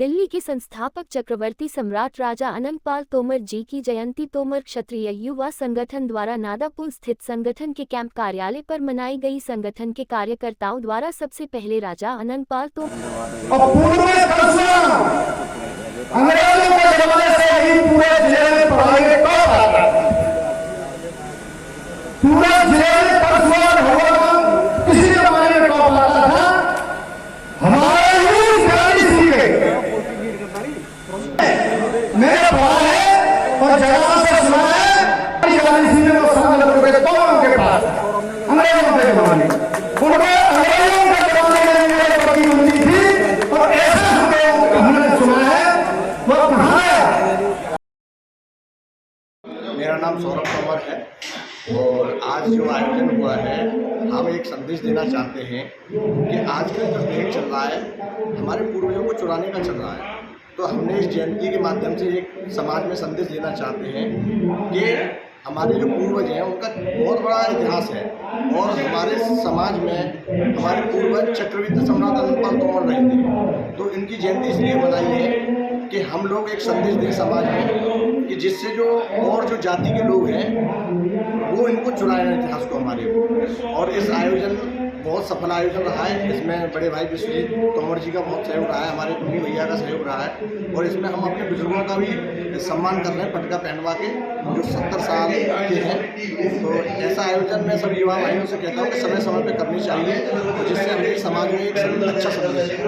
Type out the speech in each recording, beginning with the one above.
दिल्ली के संस्थापक चक्रवर्ती सम्राट राजा अनंगपाल तोमर जी की जयंती तोमर क्षत्रिय युवा संगठन द्वारा नादापुर स्थित संगठन के कैंप कार्यालय पर मनाई गई। संगठन के कार्यकर्ताओं द्वारा सबसे पहले राजा अनंगपाल मेरा भाव है और जगह से सुना है के पास अंग्रेजों के जमाने उनको अंग्रेजों के जमाने में बड़ी मंदी थी और ऐसा हमने सुना है वो कहाँ है। मेरा नाम सौरभ तोमर है और आज जो आयोजन हुआ है हम एक संदेश देना चाहते हैं कि आजकल जो देश चल रहा है हमारे पूर्वजों को चुराने का चल रहा है। तो हमने इस जयंती के माध्यम से एक समाज में संदेश देना चाहते हैं कि हमारे जो पूर्वज हैं उनका बहुत बड़ा इतिहास है और हमारे समाज में हमारे पूर्वज चक्रवर्ती सम्राट अनंगपाल तोमर रहे थे। तो इनकी जयंती इसलिए मनाई है कि हम लोग एक संदेश दें समाज में कि जिससे जो और जो जाति के लोग हैं वो इनको चुराए इतिहास को हमारे। और इस आयोजन बहुत सफल आयोजन रहा है। इसमें बड़े भाई विश्वजीत तोमर जी का बहुत सहयोग रहा है, हमारे टुन्नी भैया का सहयोग रहा है और इसमें हम अपने बुजुर्गों का भी सम्मान कर रहे हैं पटका पहनवा के जो 70 साल के हैं। तो ऐसा आयोजन मैं सब युवा भाइयों से कहता हूँ कि समय समय पर करनी चाहिए तो जिससे हमें समाज में एक अच्छा संदेश है।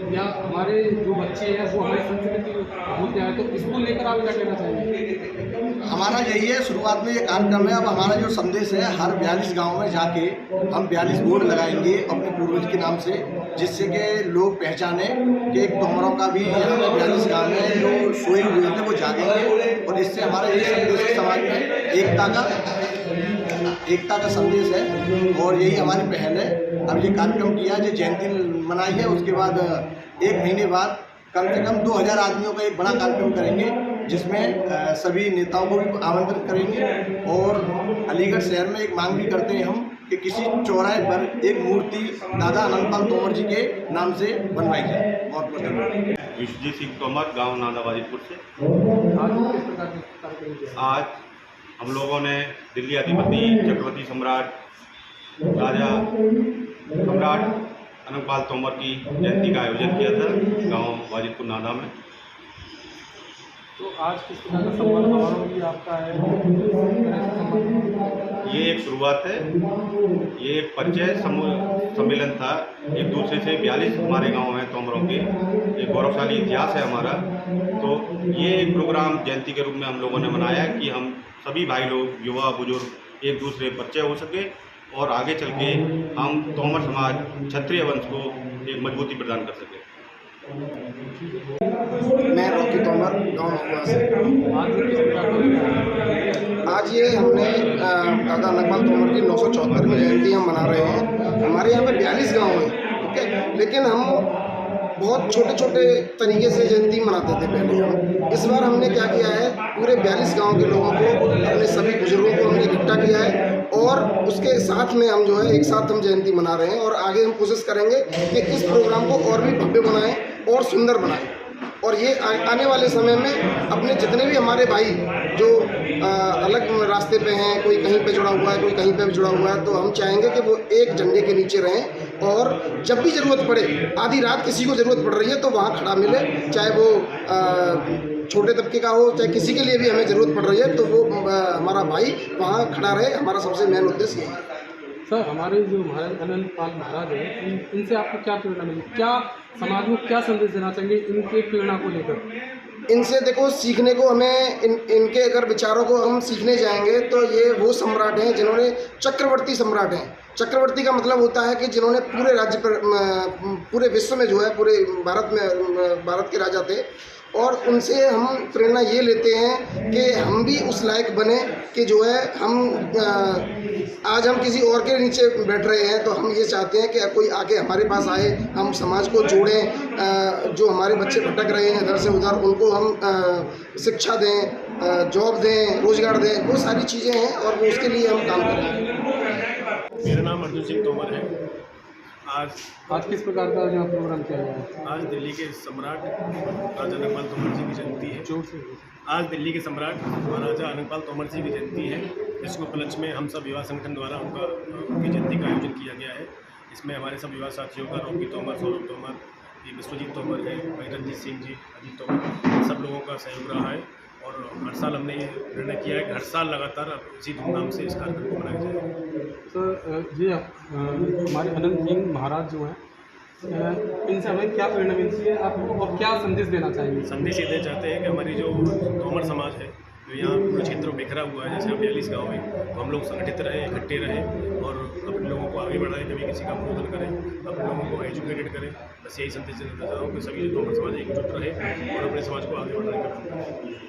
या हमारे जो बच्चे हैं वो हमारी संस्कृति भूलते हैं, तो इसको लेकर आप क्या कहना चाहेंगे? हमारा यही है, शुरुआत में ये कार्यक्रम है। अब हमारा जो संदेश है हर 42 गांव में जाके हम 42 बोर्ड लगाएंगे अपने पूर्वज के नाम से, जिससे कि लोग पहचाने कि एक तोमरों का भी यहाँ पे 42 गाँव में जो सोए हुए थे वो जागेंगे। और इससे हमारा यही संदेश है समाज में एकता का संदेश है और यही हमारी पहल है। अब ये कार्यक्रम किया जो जयंती मनाई है उसके बाद 1 महीने बाद कम से कम 2000 आदमियों का एक बड़ा कार्यक्रम करेंगे जिसमें सभी नेताओं को भी आमंत्रित करेंगे। और अलीगढ़ शहर में एक मांग भी करते हैं हम कि किसी चौराहे पर एक मूर्ति दादा अनंगपाल तोमर जी के नाम से बनवाई जाए। बहुत बहुत धन्यवाद। विश्वजीत सिंह तोमर, गाँव नादाबाजीपुर से। आज हम लोगों ने दिल्ली अधिपति चक्रवर्ती सम्राट राजा सम्राट अनंगपाल तोमर की जयंती का आयोजन किया था गांव वाजिदपुर नादा में। तो आज किस तरह का सम्मान समारोह भी आपका है? ये एक शुरुआत है, ये एक परिचय सम्मेलन था एक दूसरे से। 42 हमारे गांव हैं तोमरों के, एक गौरवशाली इतिहास है हमारा। तो ये एक प्रोग्राम जयंती के रूप में हम लोगों ने मनाया है कि हम सभी भाई लोग युवा बुजुर्ग एक दूसरे परिचय हो सके और आगे चल के हम तोमर समाज क्षत्रिय वंश को एक मजबूती प्रदान कर सकें। मैं रॉकी तोमर, गाँव नौकुआ से। आज ये हमने दादा अनंगपाल तोमर की 974वीं जयंती हम मना रहे हैं। हमारे यहाँ पे 42 गाँव हैं, ठीक है, लेकिन हम बहुत छोटे छोटे तरीके से जयंती मनाते थे पहले हम। इस बार हमने क्या किया है, पूरे 42 गांव के लोगों को, अपने सभी बुजुर्गों को हमने इकट्ठा किया है और उसके साथ में हम जो है एक साथ हम जयंती मना रहे हैं। और आगे हम कोशिश करेंगे कि इस प्रोग्राम को और भी भव्य बनाएं और सुंदर बनाएं। और ये आने वाले समय में अपने जितने भी हमारे भाई जो अलग रास्ते पे हैं, कोई कहीं पे जुड़ा हुआ है, कोई कहीं पे भी जुड़ा हुआ है, तो हम चाहेंगे कि वो एक झंडे के नीचे रहें और जब भी ज़रूरत पड़े, आधी रात किसी को ज़रूरत पड़ रही है तो वहाँ खड़ा मिले, चाहे वो छोटे तबके का हो, चाहे किसी के लिए भी हमें ज़रूरत पड़ रही है तो वो हमारा भाई वहाँ खड़ा रहे। हमारा सबसे मेन उद्देश्य यही है। सर, हमारे जो महाराज अनंगपाल महाराज हैं, इनसे आपको क्या प्रेरणा मिली? क्या समाज को क्या संदेश देना चाहिए इनके प्रेरणा को लेकर? इनसे देखो सीखने को हमें इनके अगर विचारों को हम सीखने जाएंगे तो ये वो सम्राट हैं जिन्होंने चक्रवर्ती सम्राट हैं। चक्रवर्ती का मतलब होता है कि जिन्होंने पूरे राज्य पर पूरे विश्व में जो है पूरे भारत के राजा थे। और उनसे हम प्रेरणा ये लेते हैं कि हम भी उस लायक बने कि जो है हम आज हम किसी और के नीचे बैठ रहे हैं तो हम ये चाहते हैं कि कोई आके हमारे पास आए, हम समाज को जोड़ें। जो हमारे बच्चे भटक रहे हैं इधर से उधर, उनको हम शिक्षा दें, जॉब दें, रोजगार दें, वो सारी चीज़ें हैं और वो उसके लिए हम काम करेंगे। मेरा नाम अर्जुन सिंह तोमर है आज किस प्रकार का यहाँ प्रोग्राम किया गया है? आज दिल्ली के सम्राट राजा अनंगपाल तोमर जी की जयंती है। जोर से। आज दिल्ली के सम्राट महाराजा अनंगपाल तोमर जी की जयंती है। इसको उपलक्ष्य में हम सब युवा संगठन द्वारा उनकी जयंती का आयोजन किया गया है। इसमें हमारे सब युवा साथियों का रॉकी तोमर, सौरभ तोमर, ये विश्वजीत तोमर है, भाई रणजीत सिंह जी, अजीत तोमर, सब लोगों का सहयोग रहा है। और हर साल हमने ये निर्णय किया है कि हर साल लगातार अब इसी धूमधाम से इस कार्यक्रम को मनाया जाएगा। सर ये हमारे अनंत सिंह महाराज जो हैं, इनसे हमें क्या प्रेरणा मिलती है आपको और क्या संदेश देना चाहेंगे? संदेश ये देना चाहते हैं कि हमारी जो तोमर समाज है, जो यहाँ पूरे क्षेत्र में बिखरा हुआ है, जैसे 42 गाँव है, तो हम लोग संगठित रहें, इकट्ठे रहें और अपने लोगों को आगे बढ़ाएं, कभी किसी का विरोध करें, अपने लोगों को एजुकेटेड करें। बस यही संदेश देना चाहता हूँ कि सभी तोमर समाज एकजुट रहे और अपने समाज को आगे बढ़ाने का काम करें।